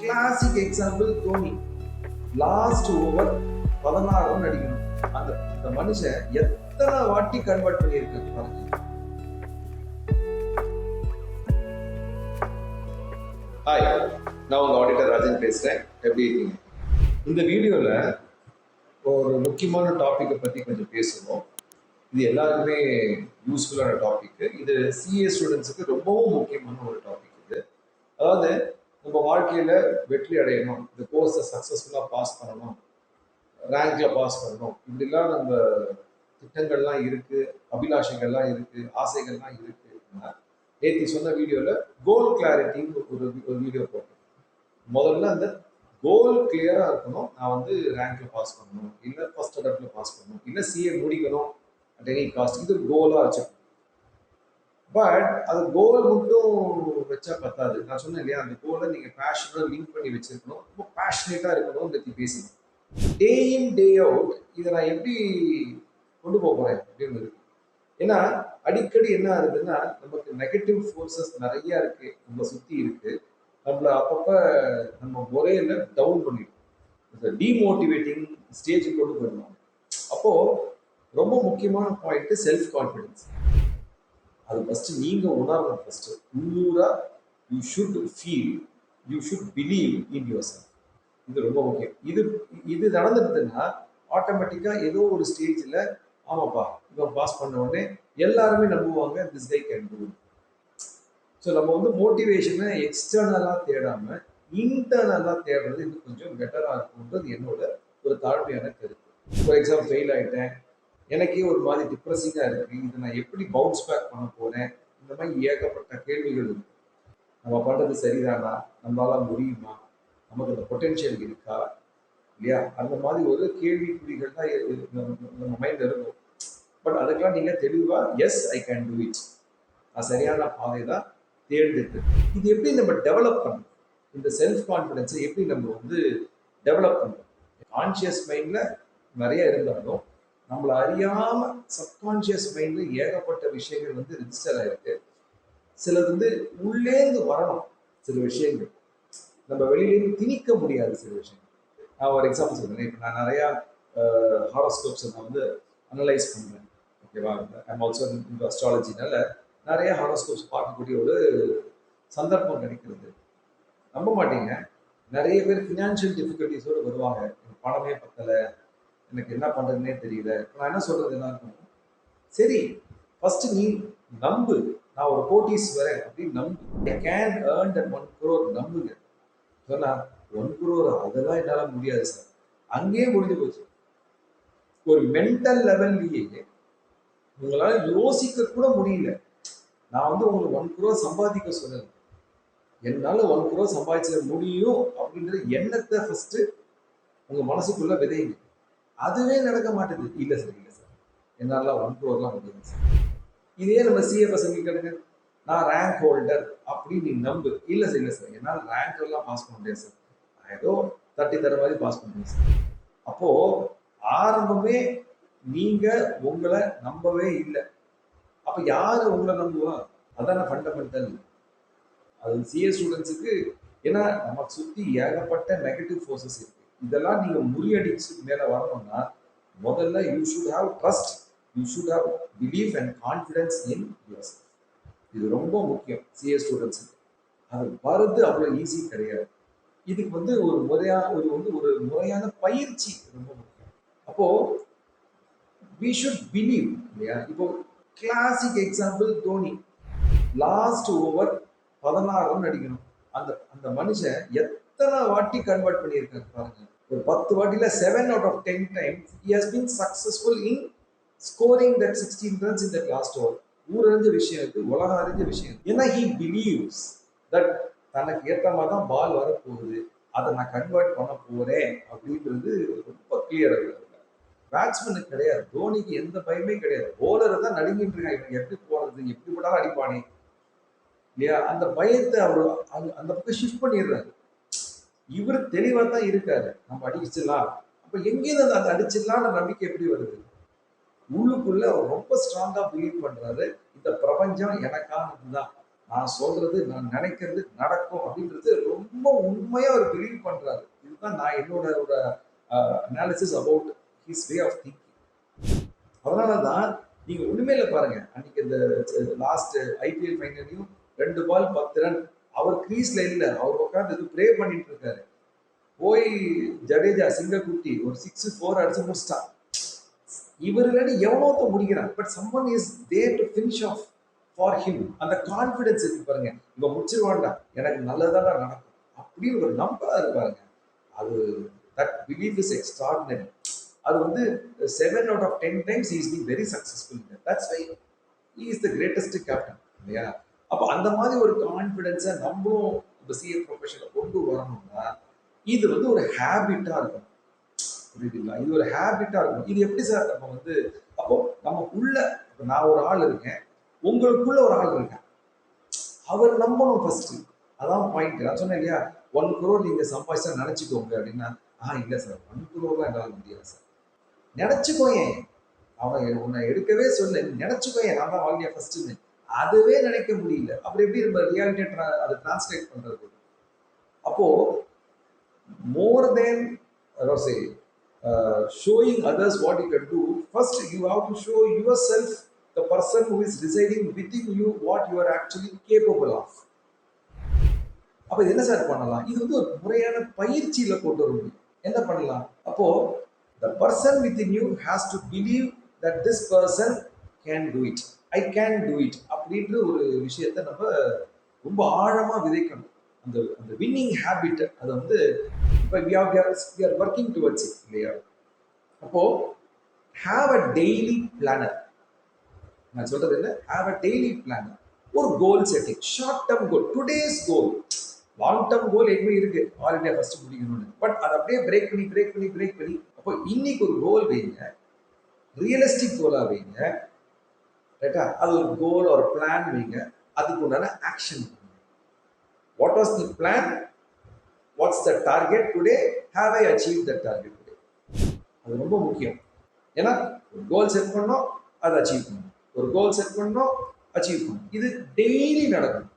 Classic example Dhoni. Last over 16 run அடிக்கணும். அந்த அந்த மனுஷன் எத்தனை வாட்டி கன்வெர்ட் பண்ணியிருக்காரு பாருங்க. ஹாய், நான் உங்க ஆடிட்டர் ராஜன் பேசுறேன். எப்படி இருக்கீங்க? இந்த வீடியோல ஒரு முக்கியமான டாபிக்கை பத்தி கொஞ்சம் பேசுவோம். இது எல்லாருக்குமே யூஸ்ஃபுல்லான டாபிக். இது சிஏ ஸ்டூடெண்ட்ஸுக்கு ரொம்பவும் முக்கியமான ஒரு டாபிக் இது. அதாவது நம்ம வாழ்க்கையில வெற்றி அடையணும், இந்த கோர்ஸை சக்ஸஸ்ஃபுல்லாக பாஸ் பண்ணணும், ரேங்க்ல பாஸ் பண்ணணும், இப்படிலாம் நம்ம திட்டங்கள்லாம் இருக்கு, அபிலாஷைகள்லாம் இருக்கு, ஆசைகள்லாம் இருக்குன்னா நேற்று சொன்ன வீடியோல கோல் கிளாரிட்டின்னு ஒரு வீடியோ போட்டேன். முதல்ல அந்த கோல் கிளியரா இருக்கணும். நான் வந்து ரேங்க்ல பாஸ் பண்ணணும், இல்லை ஃபர்ஸ்ட் அட்டம்ப்ட்ல பாஸ் பண்ணணும், இல்லை சிஏ முடிக்கணும் அட் எனி காஸ்ட். இது கோலா வச்சுக்கணும். பட் அது கோல் மட்டும் வச்சா பத்தாது. நான் சொன்னேன் இல்லையா, அந்த கோலை நீங்க பேஷனோட லிங்க் பண்ணி வச்சிருக்கணும். ரொம்ப பேஷனேட்டா இருக்கணும் பற்றி பேசணும். டே இன் டே அவுட் இதை நான் எப்படி கொண்டு போக போறேன் அப்படின்னு இருக்கு. ஏன்னா அடிக்கடி என்ன ஆகுதுன்னா, நமக்கு நெகட்டிவ் ஃபோர்ஸஸ் நிறைய இருக்கு, நம்ம சுத்தி இருக்கு. நம்மள அப்பப்ப நம்ம முறையில டவுன் பண்ணிடும், டிமோட்டிவேட்டிங் ஸ்டேஜுக்கு கொண்டு போயிடணும். அப்போ ரொம்ப முக்கியமான பாயிண்ட் செல்ஃப் கான்ஃபிடன்ஸ். அது ஃபர்ஸ்ட் நீங்க உணரணும். ஃபர்ஸ்ட் உள்ளூரா you should feel, you should believe in yourself. இது ரொம்ப முக்கியம். இது நடந்துடுதுன்னா ஆட்டோமேட்டிக்கா ஏதோ ஒரு ஸ்டேஜ்ல ஆமாப்பா இவன் பாஸ் பண்ண உடனே எல்லாருமே நம்புவாங்க, this guy can do. So நம்ம வந்து மோட்டிவேஷனை எக்ஸ்டர்னலா தேடாம இன்டர்னலா தேடுறது இன்னும் கொஞ்சம் பெட்டரா இருக்கும்ன்றது என்னோட ஒரு தாழ்மையான கருத்து. ஃபார் எக்ஸாம்பிள் ஃபெயில் ஆயிட்டேன், எனக்கே ஒரு மாதிரி டிப்ரெசிங்காக இருக்கு, இதை நான் எப்படி பவுன்ஸ் பேக் பண்ண போறேன், இந்த மாதிரி ஏகப்பட்ட கேள்விகள் இருக்கு. நம்ம பண்றது சரிதானா, நம்மளால முடியுமா, நமக்கு அந்த பொட்டென்ஷியல் இருக்கா இல்லையா, அந்த மாதிரி ஒரு கேள்விக்குறிகள் தான் நம்ம மைண்ட்ல இருக்கும். பட் அதுக்கெல்லாம் நீங்க தெளிவா yes I can do it, அது சரியான பாதை தான் தேர்ந்தெடுத்து. இது எப்படி நம்ம டெவலப் பண்ணணும், இந்த செல்ஃப் கான்ஃபிடென்ஸை எப்படி நம்ம வந்து டெவலப் பண்ணணும்? கான்சியஸ் மைண்ட்ல நிறைய இருந்தாலும் நம்மளை அறியாம சப்கான்சியஸ் மைண்ட்ல ஏகப்பட்ட விஷயங்கள் வந்து ரிஜிஸ்டர் ஆயிருக்கு. சிலது வந்து உள்ளேந்து வரணும், சில விஷயங்கள் நம்ம வெளியிலேருந்து திணிக்க முடியாது. சில விஷயங்கள் நான் ஒரு எக்ஸாம்பிள் சொல்றேன். இப்போ நான் நிறைய ஹாரோஸ்கோப்ஸ் நான் வந்து அனலைஸ் பண்றேன். ஓகேவா, ஐம் ஆல்சோ இந்த அஸ்ட்ராலஜினால நிறைய ஹாரோஸ்கோப்ஸ் பார்க்கக்கூடிய ஒரு சந்தர்ப்பம் கிடைக்கிறது. நம்ப மாட்டீங்க, நிறைய பேர் ஃபினான்ஷியல் டிஃபிகல்ட்டிஸோடு வருவாங்க. எனக்கு பணமே பத்தலை, எனக்கு என்ன பண்றதுன்னே தெரியல. நான் என்ன சொல்றது என்ன இருக்கும், சரி ஃபர்ஸ்ட் நீ நம்பு, நான் ஒரு கோட்டிஸ் வரேன் அப்படின்னு நம்பு. I can earn that 1 crore நம்புங்க. சொன்னா 1 crore அதெல்லாம் என்னால முடியாது சார், அங்கேயே முடிஞ்சு போச்சு. ஒரு மென்டல் லெவல்லையே உங்களால யோசிக்க கூட முடியல. நான் வந்து உங்களுக்கு 1 crore சம்பாதிக்க சொல்லல, என்னால 1 crore சம்பாதிச்சிட முடியும் அப்படின்ற எண்ணத்தை ஃபர்ஸ்ட் உங்க மனசுக்குள்ள விதைங்க. அதுவே நடக்க மாட்டேது. இல்லை சார், இல்லை சார், என்னால 1 crore முடியாது சார். இதே நம்ம சிஏ பசங்க கேளுங்க, நான் ரேங்க் ஹோல்டர் அப்படின்னு நீ நம்பு. இல்லை சார், இல்லை சார், என்னால் ரேங்க் எல்லாம் பாஸ் பண்ண முடியாது சார், நான் ஏதோ தட்டி தர மாதிரி பாஸ் பண்ணுறேன் சார். அப்போ ஆரம்பமே நீங்க உங்களை நம்பவே இல்லை. அப்ப யாரு உங்களை நம்புவா? அதான ஃபண்டமெண்டல். அது சிஏ ஸ்டூடெண்ட்ஸுக்கு. ஏன்னா நமக்கு சுத்தி ஏகப்பட்ட நெகட்டிவ் ஃபோர்ஸஸ் இருக்கு. இதெல்லாம் நீங்க முறியடிச்சு மேல வரணும்னா முதல்ல you should have trust, you should have belief and confidence in yourself. இது ரொம்ப முக்கியம் சிஏ ஸ்டூடெண்ட்ஸுக்கு. அது வருது அவ்வளவு ஈஸி கிடையாது. இதுக்கு வந்து ஒரு முறையான பயிற்சி ரொம்ப முக்கியம். அப்போ வி ஷுட் பிலீவ் இல்லையா. இப்போ classic example Dhoni. Last over 16 run அடிக்கணும். அந்த அந்த மனுஷன் எத்தனை வாட்டி கன்வெர்ட் பண்ணியிருக்காரு பாருங்க. ஒரு 10 வாட்டில 7 out of 10 times he has been successful in scoring that 16 runs in that last over. ஊரறிஞ்ச விஷயம் இது, உலக அறிஞ்ச விஷயம். ஏன்னா he believes that தனக்கு ஏற்ற மாதிரி தான் பால் வரப்போகுது, அதை நான் கன்வெர்ட் பண்ண போறேன் அப்படின்றது ரொம்ப கிளியர் ஆகுது. பேட்ஸ்மேனுக்கு கிடையாது, தோனிக்கு எந்த பயமே கிடையாது. போலர் தான் நடுங்கிட்டு இருக்காங்க, இவங்க எப்படி போறது, எப்படி போட்டாலும் அடிப்பானே இல்லையா. அந்த பயத்தை அவரு அந்த பக்கம் ஷிஃப்ட் பண்ணிடுறாரு. இவர் தெளிவா தான் இருக்காரு, நம்ம அடிச்சிடலாம். அப்ப எங்கேயிருந்து அந்த அடிச்சிடலாம்னு நம்பிக்கை எப்படி வருது? உள்ளுக்குள்ள அவர் ரொம்ப ஸ்ட்ராங்கா பிலீவ் பண்றாரு, இந்த பிரபஞ்சம் எனக்கானதுதான், நான் சொல்றது நான் நினைக்கிறது நடக்கும் அப்படின்றது ரொம்ப உண்மையா அவர் பிலீவ் பண்றாரு. இதுதான் நான் என்னோட ஒரு analysis about his way of thinking. அதனால தான் நீங்க உண்மையில பாருங்க, அன்னைக்கு இந்த லாஸ்ட் ஐபிஎல் ஃபைனலையும் 2 பால் 10 ரன் அவர் கிரீஸ்ல இல்ல, அவர் உட்கார்ந்து இது ப்ரே பண்ணிட்டு இருக்காரு. போய் ஜடேஜா சிங்கக்குட்டி ஒரு 6-4 அடிச்சு முடிச்சிட்டான். இவர் இல்லைன்னு எவனோத்த முடிக்கிறான். But someone is there to finish off for him. அந்த கான்ஃபிடன்ஸ் இருக்கு பாருங்க, இவன் முடிச்சிருவான்டா, எனக்கு நல்லதாடா நடக்கும் அப்படின்னு ஒரு நம்பரா இருப்பாருங்க. அது தட் பிலீஃப் இஸ் எக்ஸ்ட்ராடினரி. அது வந்து 7 out of 10 times he is been very successful in that. That's why he is the greatest captain. இல்லையா? அப்போ அந்த மாதிரி ஒரு கான்ஃபிடென்ஸை நம்மளும் இந்த சிஏ ப்ரொஃபஷனை கொண்டு வரணும்னா இது வந்து ஒரு ஹேபிட்டா இருக்கும். புரியுதுங்களா? இது ஒரு ஹேபிட்டா இருக்கும். இது எப்படி சார் நம்ம வந்து அப்போ நம்ம உள்ள நான் ஒரு ஆள் இருக்கேன், உங்களுக்குள்ள ஒரு ஆள் இருக்கேன், அவர் நம்பணும் ஃபர்ஸ்ட். அதான் பாயிண்ட். நான் சொன்னேன் இல்லையா, 1 crore நீங்க சம்பாதிச்சா நினைச்சுக்கோங்க அப்படின்னா, இல்லை சார் 1 crore என்னால் முடியாது சார். நினைச்சுக்கோயேன், அவன் உன்னை எடுக்கவே சொல்ல, நினைச்சுக்கோயேன் நான் தான் வாழ்க்கைய ஃபர்ஸ்ட்னு. அதுவே நினைக்க முடியல. அப்புறம் எப்படி நம்ம ரியாலிட்டியை அதை டிரான்ஸ்லேட் பண்றது? அப்போ more than say showing others what you can do, first you have to show yourself, the person who is residing within you, what you are actually capable of. அப்ப என்ன சார் பண்ணலாம்? இது வந்து ஒரு முறையான பயிற்சியில கொண்டு வர முடியும். என்ன பண்ணலாம்? அப்போ the person within you has to believe that this person can do it, I can do it அப்படின்ற ஒரு விஷயத்தை நம்ம ரொம்ப ஆழமா விதைக்கணும். அந்த அந்த வின்னிங் ஹேபிட் அதை வந்து இப்போ we are working towards it இல்லையா? அப்போ have a daily planner. நான் சொல்றது என்ன? have a daily planner. ஒரு goal setting, short term goal, today's goal. Long term goal எதுவுமே இருக்கு, ஆல் இண்டியா ஃபர்ஸ்ட் முடிக்கணும்னு. பட் அதை அப்படியே பிரேக் பண்ணி அப்போ இன்னைக்கு ஒரு கோல் வைங்க, ரியலிஸ்டிக் கோலா வைங்க, ரைட்டா? அது ஒரு கோல் ஒரு பிளான் வைங்க, அதுக்கு உண்டான action. What was the plan, what's the target today, have I achieve the target today? அது ரொம்ப முக்கியம். ஏன்னா ஒரு கோல் செட் பண்ணோம், அதை அச்சீவ் பண்ணணும், ஒரு கோல் செட் பண்ணோம், அச்சீவ் பண்ணணும். இது டெய்லி நடக்கும்.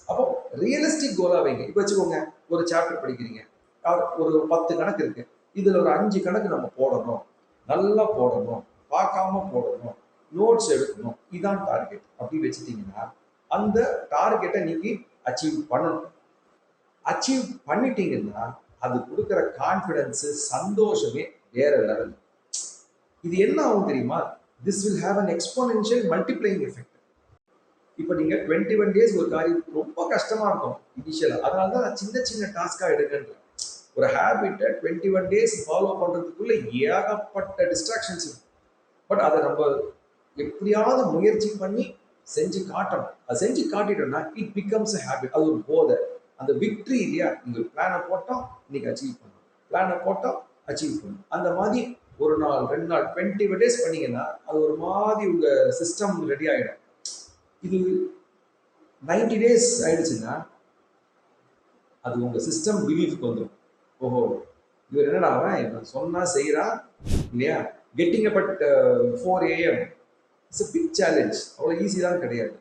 அப்போ ரியலிஸ்டிக் கோலா வைங்க. இப்போ வச்சுக்கோங்க, ஒரு சாப்டர் படிக்கிறீங்க, ஒரு 10 கணக்கு இருக்கு, இதுல ஒரு 5 கணக்கு நம்ம போடணும், நல்லா போடணும், பார்க்காம போடணும், நோட்ஸ் எடுக்கணும், இதான் டார்கெட். அப்படி வச்சுட்டீங்கன்னா அந்த டார்கெட்டை நீங்க அச்சீவ் பண்ணணும். அச்சீவ் பண்ணிட்டீங்கன்னா அது கொடுக்குற கான்ஃபிடன்ஸ், சந்தோஷமே வேற லெவல். இது என்ன ஆகும் தெரியுமா? This will have an exponential multiplying effect. இப்போ நீங்க 21 days ஒரு காரியம் ரொம்ப கஷ்டமா இருக்கும் இனிஷியலா, அதனால தான் நான் சின்ன சின்ன டாஸ்கா எடுக்கன்றேன். ஒரு ஹேபிட்டை 21 days ஃபாலோ பண்றதுக்குள்ள ஏகப்பட்ட டிஸ்ட்ராக்ஷன்ஸ் இருக்கும். பட் அதை நம்ம எப்படியாவது முயற்சி பண்ணி செஞ்சு காட்டணும். அதை செஞ்சு காட்டிட்டோம்னா இட் பிகம்ஸ் அ ஹேபிட். அது ஒரு போதை, அந்த விக்ட்ரி இல்லையா? நீங்க பிளானை போட்டோம், இன்னைக்கு அச்சீவ் பண்ணணும், பிளானை போட்டோம், அச்சீவ் பண்ணணும். அந்த மாதிரி ஒரு நாள் 2 நாள் 21 days பண்ணீங்கன்னா அது ஒரு மாதிரி உங்க சிஸ்டம் ரெடி ஆயிடும். இது 90 days ஆயிடுச்சுன்னா அது உங்க சிஸ்டம் பிலீஃப்க்கு வந்துடும். ஓஹோ, இவர் என்னடா அவன் சொன்னா செய்யறான் இல்லையா? Getting up at 4 AM it's a big challenge. அவ்வளோ ஈஸி தான் கிடையாது.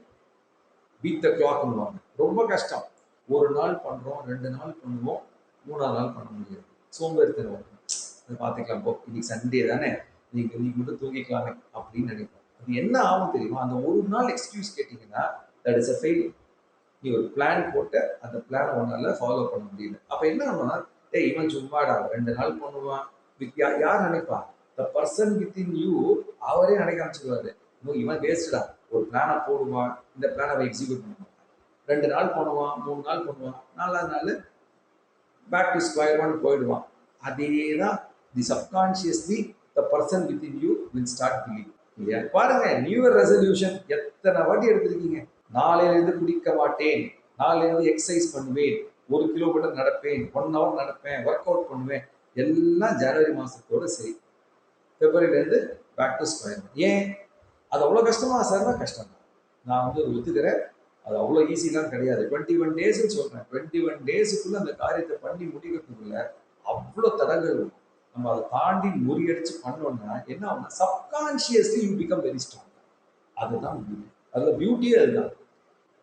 பீட் த கிளாக்னுவாங்க, ரொம்ப கஷ்டம். ஒரு நாள் பண்றோம், 2 நாள் பண்ணுவோம், 3ஆவது நாள் பண்ண முடியாது. சோம்பேறித்தனம் வரும். அதை பார்த்துக்கலாம், போ இன்னைக்கு சண்டே தானே, இன்னைக்கு மட்டும் தூங்கிக்கலாமே அப்படின்னு நினைப்போம். அது என்ன ஆகும் தெரியுமா? அந்த ஒரு நாள் எக்ஸ்கியூஸ் கேட்டீங்கன்னா தட் இஸ் அ ஃபெயிலியர். நீ ஒரு பிளான் போட்டு அந்த பிளானை ஒன்னால ஃபாலோ பண்ண முடியல. அப்ப என்ன ஆகும்னா, இவன் சும்மாடா 2 நாள் பண்ணுவான், யார் நினைப்பா? த பர்சன் வித் இன் யூ அவரே நினைக்க ஆரம்பிச்சிருவாரு, இவன் வேஸ்டா, ஒரு பிளானை போடுவான், இந்த பிளானை எக்ஸிக்யூட் பண்ணுவான், 2 நாள் பண்ணுவான், 3 நாள் பண்ணுவான், 4ஆவது நாள் பேக் டு ஸ்கொயர் ஒன் போயிடுவான். அதே தான் the subconsciously the person within you will start believe. இல்லையா? பாருங்க, நியூ இயர் ரெசல்யூஷன் எத்தனை வாட்டி எடுத்திருக்கீங்க. நாளையிலிருந்து குடிக்க மாட்டேன், நாளையிலிருந்து எக்ஸசைஸ் பண்ணுவேன், 1 கிலோமீட்டர் நடப்பேன், 1 hour நடப்பேன், ஒர்க் அவுட் பண்ணுவேன், எல்லாம் ஜனவரி மாசத்தோட சரி. பிப்ரவரியிலேருந்து பேக் டு ஸ்கொயர். ஏன்? அது அவ்வளோ கஷ்டமா சார்னா? கஷ்டம் தான், நான் வந்து ஒத்துக்கிறேன். அது அவ்வளோ ஈஸிலாம் கிடையாது. 21 daysன்னு சொல்றேன். 21 daysக்குள்ள அந்த காரியத்தை பண்ணி முடிக்கிறதுக்குள்ள அவ்வளோ தடங்கள் வரும். நம்ம அதை தாண்டி முறியடிச்சு பண்ணோம்னா என்ன ஆகும்னா, subconsciously you become very strong. அதுதான் பியூட்டி. அதுல பியூட்டியே அதுதான்.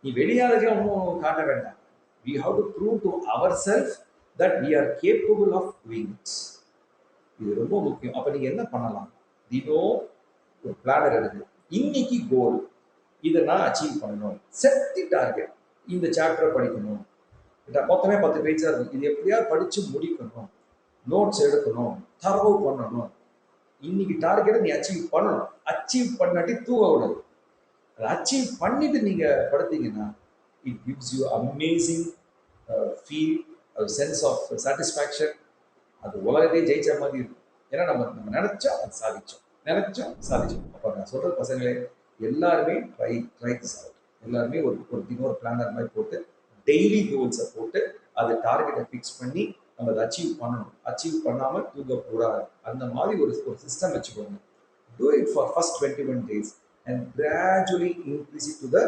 நீ வெளியாளுக்கே ஒன்றும் காட்ட வேண்டாம். We have to prove to ourselves that we are capable of doing it. இது ரொம்ப முக்கியம். அப்ப நீங்க என்ன பண்ணலாம்? தினம் ஒரு பிளானர் எடுங்க. இன்னைக்கு கோல் இதை நான் அச்சீவ் பண்ணணும். செட் தி டார்கெட். இந்த சாப்டரை படிக்கணும். மொத்தமே 10 பேஜா இருக்கும். இது எப்படியாவது படிச்சு முடிக்கணும். நோட்ஸ் எடுக்கணும். தரவு பண்ணணும். இன்னைக்கு டார்கெட்டை நீ அச்சீவ் பண்ணணும். அச்சீவ் பண்ணாட்டி தூங்க விடாது. அதை அச்சீவ் பண்ணிட்டு நீங்க படுத்தீங்கன்னா it gives you amazing feel, sense of satisfaction. அது உலகத்தையே ஜெயிச்ச மாதிரி இருக்கும். ஏன்னா நம்ம நம்ம நினைச்சோம் அது சாதிச்சோம், நினைச்சோம் சாதிச்சோம். அப்போ நான் சொல்ற பசங்களே எல்லாருமே ட்ரை திஸ் அவுட். எல்லாருமே ஒரு தினம் ஒரு பிளானர் மாதிரி போட்டு டெய்லி கோல்ஸை போட்டு அது டார்கெட்டை ஃபிக்ஸ் பண்ணி நம்ம அதை அச்சீவ் பண்ணணும். அச்சீவ் பண்ணாமல் தூங்கக்கூடாது. அந்த மாதிரி ஒரு சிஸ்டம் வச்சுக்கோங்க. Do it for first 21 days and gradually increase it to the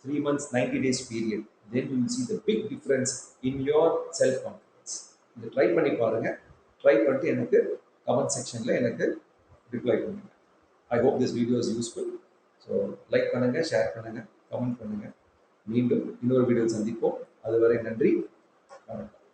3 months, 90 days period. Then you will see the big difference in your self-confidence. இதை ட்ரை பண்ணி பாருங்க. ட்ரை பண்ணிட்டு எனக்கு கமெண்ட் செக்ஷனில் எனக்கு ரிப்ளை பண்ணுங்க. I hope this video is useful. So like பண்ணுங்க, share பண்ணுங்க, கமெண்ட் பண்ணுங்க. மீண்டும் இன்னொரு வீடியோ சந்திப்போம். அதுவரை நன்றி, வணக்கம்.